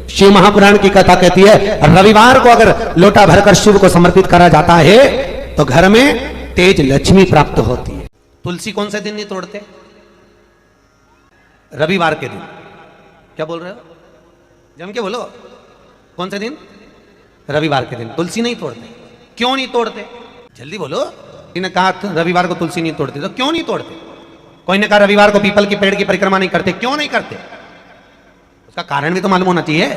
शिव महापुराण की कथा कहती है रविवार को अगर लोटा भरकर शिव को समर्पित करा जाता है तो घर में तेज लक्ष्मी प्राप्त होती है। तुलसी कौन से दिन नहीं तोड़ते? रविवार के दिन। क्या बोल रहे हो? जम के बोलो, कौन से दिन? रविवार के दिन तुलसी नहीं तोड़ते। क्यों नहीं तोड़ते? जल्दी बोलो। इन्हें कहा रविवार को तुलसी नहीं तोड़ते, तो क्यों नहीं तोड़ते? कोई ने कहा रविवार को पीपल के पेड़ की परिक्रमा नहीं करते, क्यों नहीं करते? उसका कारण भी तो मालूम होना चाहिए।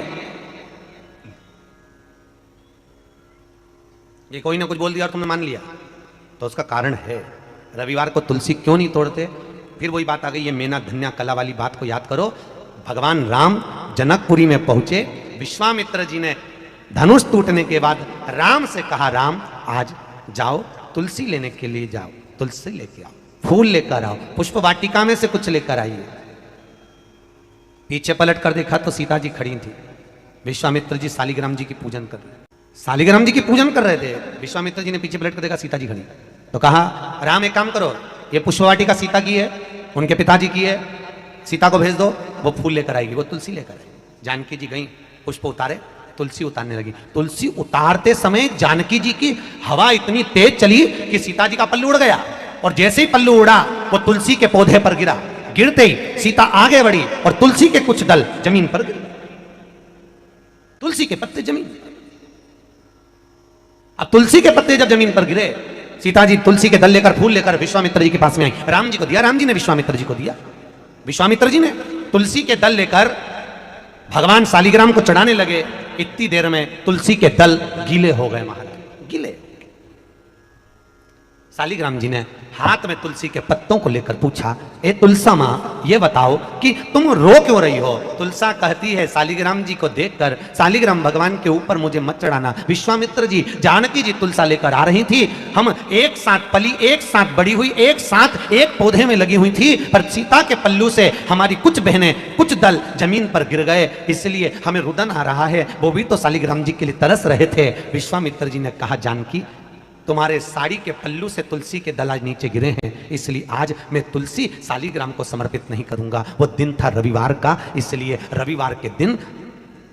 ये कोई ना कुछ बोल दिया और तुमने मान लिया, तो उसका कारण है। रविवार को तुलसी क्यों नहीं तोड़ते? फिर वही बात आ गई, ये मेना धन्या कला वाली बात को याद करो। भगवान राम जनकपुरी में पहुंचे, विश्वामित्र जी ने धनुष टूटने के बाद राम से कहा, राम आज जाओ तुलसी लेने के लिए जाओ, तुलसी लेके आओ, फूल लेकर आओ, पुष्प वाटिका में से कुछ लेकर आइए। पीछे पलट कर देखा तो सीता जी खड़ी थी। विश्वामित्र जी शालिग्राम जी की पूजन कर रहे, शालिग्राम जी की पूजन कर रहे थे। विश्वामित्र जी ने पीछे पलट कर देखा सीता जी खड़ी, तो कहा राम एक काम करो, ये पुष्प वाटिका सीता की है, उनके पिताजी की है, सीता को भेज दो, वो फूल लेकर आएगी, वो तुलसी लेकर आएगी। जानकी जी गई, पुष्प उतारे, तुलसी उतारने लगी। तुलसी उतारते समय जानकी जी की हवा इतनी तेज चली कि सीता जी का पल्लू उड़ गया, और जैसे ही पल्लू उड़ा वो तुलसी के पौधे पर गिरा। गिरते ही सीता आगे बढ़ी और तुलसी के कुछ दल जमीन पर गिरे, तुलसी के पत्ते जमीन। अब तुलसी के पत्ते जब जमीन पर गिरे, सीता जी तुलसी के दल लेकर, फूल लेकर विश्वामित्र जी के पास में आई, राम जी को दिया, राम जी ने विश्वामित्र जी को दिया। विश्वामित्र जी ने तुलसी के दल लेकर भगवान शालिग्राम को चढ़ाने लगे। इतनी देर में तुलसी के दल गीले हो गए, महाराज गीले। शालिग्राम जी ने हाथ में तुलसी के पत्तों को लेकर पूछा, ए तुलसा मां, ये बताओ कि तुम रो क्यों रही हो? तुलसा कहती है, शालिग्राम जी को देखकर, शालिग्राम भगवान के ऊपर मुझे मत चढ़ाना। विश्वामित्र जी, जानकी जी तुलसा लेकर आ रही थी, हम एक साथ पली, एक साथ बड़ी हुई, एक साथ एक पौधे में लगी हुई थी, पर सीता के पल्लू से हमारी कुछ बहनें, कुछ दल जमीन पर गिर गए, इसलिए हमें रुदन आ रहा है। वो भी तो शालिग्राम जी के लिए तरस रहे थे। विश्वामित्र जी ने कहा, जानकी तुम्हारे साड़ी के पल्लू से तुलसी के दल आज नीचे गिरे हैं, इसलिए आज मैं तुलसी शालिग्राम को समर्पित नहीं करूंगा। वो दिन था रविवार का, इसलिए रविवार के दिन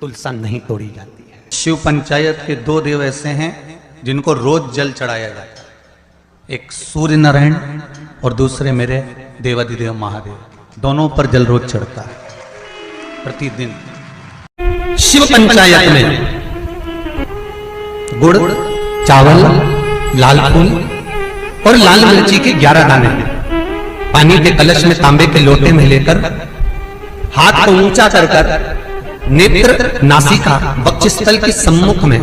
तुलसा नहीं तोड़ी जाती है। शिव पंचायत के दो देव ऐसे हैं जिनको रोज जल चढ़ाया जाता है, एक सूर्य नारायण और दूसरे मेरे देवाधिदेव महादेव। दोनों पर जल रोज चढ़ता है प्रतिदिन। शिव पंचायत में गुड़, चावल, लाल फूल और लाल मिर्ची के 11 दाने पानी के कलश में तांबे के लोटे में लेकर, हाथ को ऊंचा कर कर, नेत्र, नासिका, वक्षस्थल के सम्मुख में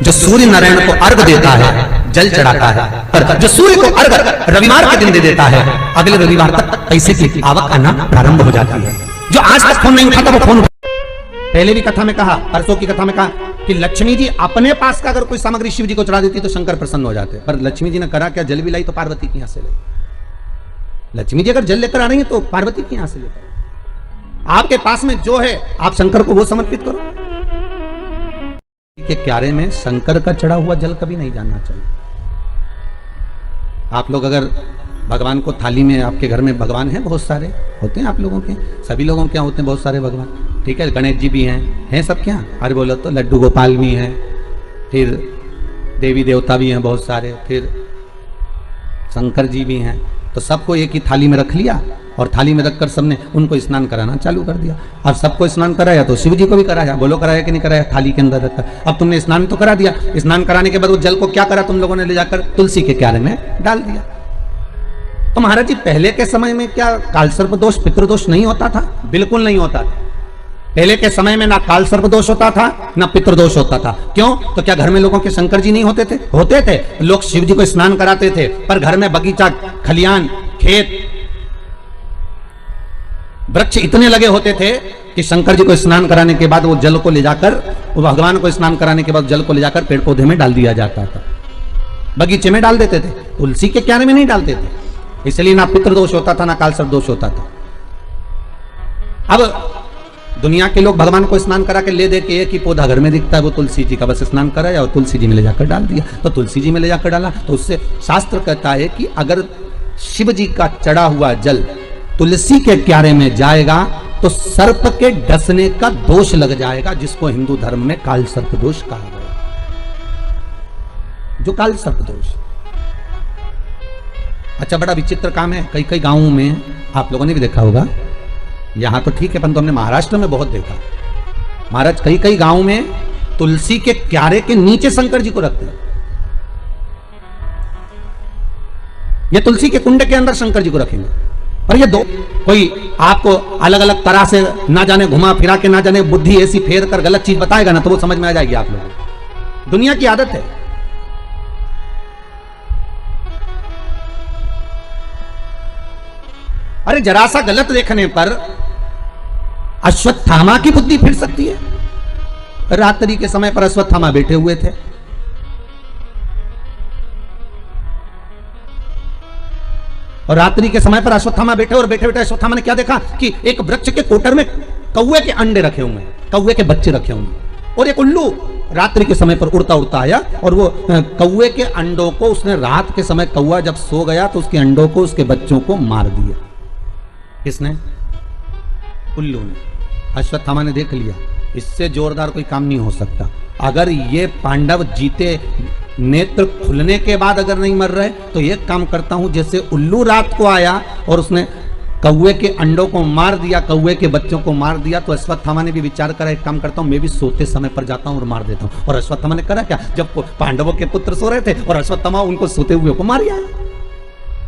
जो सूर्य नारायण को अर्घ देता है, जल चढ़ाता है। पर जो सूर्य को अर्घ रविवार के दिन दे देता है, अगले रविवार तक पैसे की आवक आना प्रारंभ हो जाती है। जो आज तक फोन नहीं उठाता वो फोन। पहले भी कथा में कहा, परसों की कथा में कहा कि लक्ष्मी जी अपने पास का अगर कोई सामग्री शिव जी को चढ़ा देती तो शंकर प्रसन्न हो जाते, पर लक्ष्मी जी ने करा क्या? जल भी लाई तो पार्वती की यहां से लाई। लक्ष्मी जी अगर जल लेकर आ रही है तो पार्वती की यहां से लेकर, आपके पास में जो है आप शंकर को वो समर्पित करो। के क्यारे में शंकर का चढ़ा हुआ जल कभी नहीं जाना चाहिए। आप लोग अगर भगवान को थाली में, आपके घर में भगवान हैं, बहुत सारे होते हैं आप लोगों के, सभी लोगों के यहाँ होते हैं बहुत सारे भगवान, ठीक है, गणेश जी भी हैं सब क्या? अरे बोलो तो लड्डू गोपाल भी हैं, फिर देवी देवता भी हैं बहुत सारे, फिर शंकर जी भी हैं। तो सबको एक ही थाली में रख लिया और थाली में रखकर सबने उनको स्नान कराना चालू कर दिया। अब सबको स्नान कराया तो शिव जी को भी कराया, बोलो कराया कि नहीं कराया? थाली के अंदर रखकर। अब तुमने स्नान तो करा दिया, स्नान कराने के बाद वो जल को क्या करा तुम लोगों ने? ले जाकर तुलसी के क्यारे में डाल दिया। तो महाराज जी, पहले के समय में क्या कालसर्प दोष, पितृदोष नहीं होता था? बिल्कुल नहीं होता था। पहले के समय में ना कालसर्प दोष होता था ना पितृदोष होता था। क्यों? तो क्या घर में लोगों के शंकर जी नहीं होते थे? होते थे। लोग शिव जी को स्नान कराते थे, पर घर में बगीचा, खलियान, खेत, वृक्ष इतने लगे होते थे कि शंकर जी को स्नान कराने के बाद वो जल को ले जाकर, वो भगवान को स्नान कराने के बाद जल को ले जाकर पेड़ पौधे में डाल दिया जाता था, बगीचे में डाल देते थे, तुलसी के क्यारे में नहीं डालते थे। इसलिए ना पितृदोष होता था ना कालसर्प दोष होता था। अब दुनिया के लोग भगवान को स्नान करा के ले दे के, एक ही पौधा घर में दिखता है वो तुलसी जी का, बस स्नान कराया और तुलसी जी में ले जाकर डाल दिया। तो तुलसी जी में ले जाकर डाला तो उससे शास्त्र कहता है कि अगर शिव जी का चढ़ा हुआ जल तुलसी के क्यारे में जाएगा तो सर्प के डसने का दोष लग जाएगा, जिसको हिंदू धर्म में काल सर्प दोष कहा गया। जो काल सर्प दोष, अच्छा बड़ा विचित्र काम है। कई कई गांवों में आप लोगों ने भी देखा होगा, यहां तो ठीक है परंतु हमने महाराष्ट्र में बहुत देखा। महाराज कई कई गांवों में तुलसी के क्यारे के नीचे शंकर जी को रखते हैं, ये तुलसी के कुंड के अंदर शंकर जी को रखेंगे। और ये दो कोई आपको अलग अलग तरह से ना जाने घुमा फिरा के ना जाने बुद्धि ऐसी फेर कर गलत चीज बताएगा ना, तो वो समझ में आ जाएगी आप लोगों। दुनिया की आदत है। अरे जरा सा गलत देखने पर अश्वत्थामा की बुद्धि फिर सकती है। रात्रि के समय पर अश्वत्थामा बैठे हुए थे, और रात्रि के समय पर अश्वत्थामा बैठे, और बैठे बैठे अश्वत्थामा ने क्या देखा कि एक वृक्ष के कोटर में कौवे के अंडे रखे हुए हैं, कौवे के बच्चे रखे हुए हैं, और एक उल्लू रात्रि के समय पर उड़ता उड़ता आया, और वो कौवे के अंडों को उसने रात के समय, कौवा जब सो गया तो उसके अंडों को, उसके बच्चों को मार दिया। किसने? उल्लू ने। अश्वत्थामा ने देख लिया इससे जोरदार कोई काम नहीं हो सकता। अगर ये पांडव जीते, नेत्र खुलने के बाद अगर नहीं मर रहे, तो एक काम करता हूं, जैसे उल्लू रात को आया और उसने कौवे के अंडों को मार दिया, कौवे के बच्चों को मार दिया, तो अश्वत्थामा ने भी विचार करा एक काम करता हूं, मैं भी सोते समय पर जाता हूं और मार देता हूं। और अश्वत्थामा ने करा क्या, जब पांडवों के पुत्र सो रहे थे और अश्वत्थामा उनको सोते हुए को मार आया,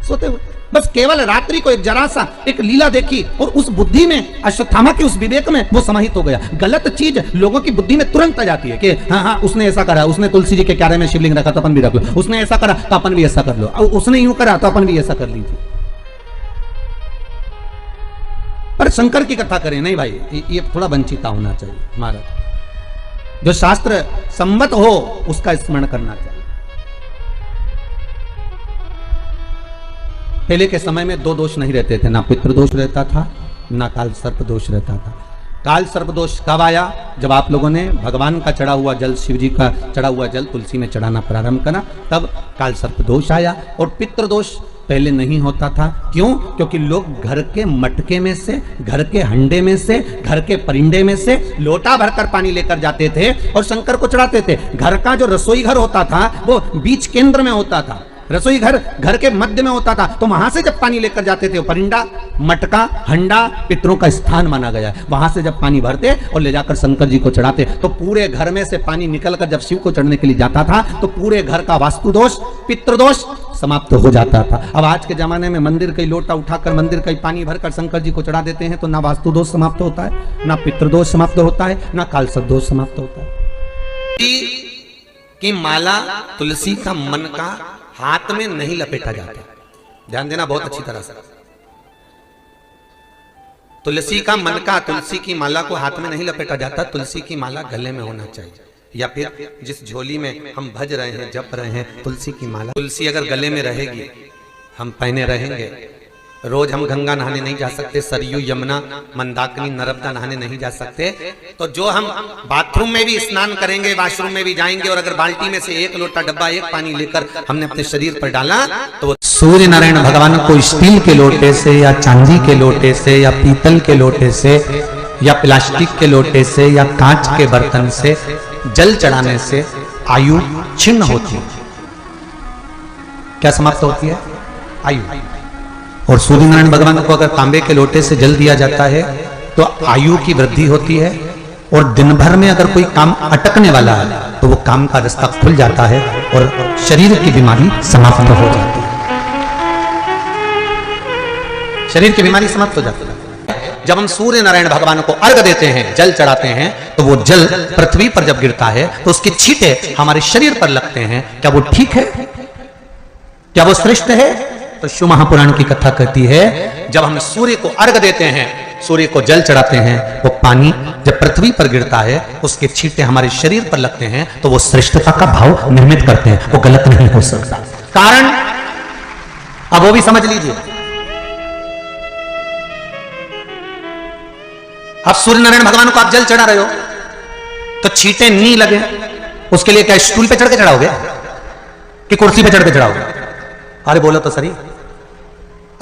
सोते हुए। बस केवल रात्रि को एक जरा सा एक लीला देखी, और उस बुद्धि में, अश्वत्थामा के उस विवेक में वो समाहित हो गया। गलत चीज लोगों की बुद्धि में तुरंत आ जाती है कि हाँ हाँ उसने ऐसा करा, उसने तुलसी जी के क्यारे में शिवलिंग रखा तो अपन भी रख लो, उसने ऐसा करा तो अपन भी ऐसा कर लो, उसने यूं करा तो अपन भी ऐसा कर लीजिए। पर शंकर की कथा करें नहीं भाई, ये थोड़ा वंचिता होना चाहिए। महाराज जो शास्त्र सम्मत हो उसका स्मरण करना चाहिए। पहले के समय में दो दोष नहीं रहते थे, ना पितृदोष रहता था, ना काल सर्प दोष रहता था। काल सर्प दोष कब आया? जब आप लोगों ने भगवान का चढ़ा हुआ जल, शिव जी का चढ़ा हुआ जल तुलसी में चढ़ाना प्रारंभ करा, तब काल सर्प दोष आया। और पितृदोष पहले नहीं होता था। क्यों? क्योंकि लोग घर के मटके में से, घर के हंडे में से, घर के परिंडे में से लोटा भरकर पानी लेकर जाते थे और शंकर को चढ़ाते थे। घर का जो रसोई घर होता था वो बीच केंद्र में होता था, रसोई घर घर के मध्य में होता था, तो वहां से जब पानी लेकर जाते थे, परिंडा, मटका, हंडा पितरों का स्थान माना गया है। वहां से जब पानी भरते और ले जाकर शंकर जी को चढ़ाते, तो पूरे घर में से पानी निकलकर जब शिव को चढ़ने के लिए जाता था, तो पूरे घर का वास्तुदोष, पितृदोष समाप्त हो जाता था। अब आज के जमाने में मंदिर का लोटा उठाकर मंदिर का पानी भरकर शंकर जी को चढ़ा देते हैं, तो ना वास्तुदोष समाप्त होता है, ना पितृदोष समाप्त होता है, ना कालसर्प दोष समाप्त होता है। कि माला तुलसी का मन का हाथ में नहीं लपेटा जाता। ध्यान देना बहुत अच्छी तरह से। तुलसी का मन का, तुलसी की माला को हाथ में नहीं लपेटा जाता, तुलसी की माला गले में होना चाहिए, या फिर जिस झोली में हम भज रहे हैं, जप रहे हैं, तुलसी की माला, तुलसी अगर गले में रहेगी, हम पहने रहेंगे। रोज हम गंगा नहाने नहीं जा सकते, सरयू, यमुना, मंदाकिनी, नर्मदा नहाने नहीं जा सकते, तो जो हम बाथरूम में भी स्नान करेंगे, वॉशरूम में भी जाएंगे, और अगर बाल्टी में से एक लोटा डब्बा एक पानी लेकर हमने अपने शरीर पर डाला, तो सूर्य नारायण भगवान को स्टील के लोटे से या चांदी के लोटे से या पीतल के लोटे से या प्लास्टिक के लोटे से या कांच के बर्तन से जल चढ़ाने से आयु छिन्न होती है। क्या समाप्त होती है? आयु। और सूर्य नारायण भगवान को अगर तांबे के लोटे से जल दिया जाता है तो आयु की वृद्धि होती है, और दिन भर में अगर कोई काम अटकने वाला है तो वो काम का रास्ता खुल जाता है और शरीर की बीमारी समाप्त हो जाती है। शरीर की बीमारी समाप्त हो जाती है। जब हम सूर्य नारायण भगवान को अर्घ देते हैं, जल चढ़ाते हैं, तो वो जल पृथ्वी पर जब गिरता है तो उसके छींटे हमारे शरीर पर लगते हैं। क्या वो ठीक है? क्या वो श्रेष्ठ है? तो शिव महापुराण की कथा कहती है, जब हम सूर्य को अर्घ देते हैं, सूर्य को जल चढ़ाते हैं, वो पानी जब पृथ्वी पर गिरता है, उसके छींटे हमारे शरीर पर लगते हैं, तो वो श्रेष्ठता का भाव निर्मित करते हैं। वो गलत नहीं हो सकता। कारण अब वो भी समझ लीजिए। अब सूर्य नारायण भगवान को आप जल चढ़ा रहे हो तो छींटे नहीं लगे, उसके लिए क्या स्टूल पे चढ़ के चढ़ाओगे कि कुर्सी पे चढ़ के चढ़ाओगे? अरे बोलो तो सही।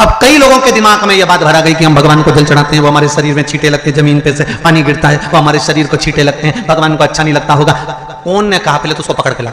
अब कई लोगों के दिमाग में यह बात भरा गई कि हम भगवान को जल चढ़ाते हैं, वो हमारे शरीर में छींटे लगते हैं, जमीन पे से पानी गिरता है, वो हमारे शरीर को छींटे लगते हैं, भगवान को अच्छा नहीं लगता होगा। कौन ने कहा? पहले तो उसको पकड़ के ला।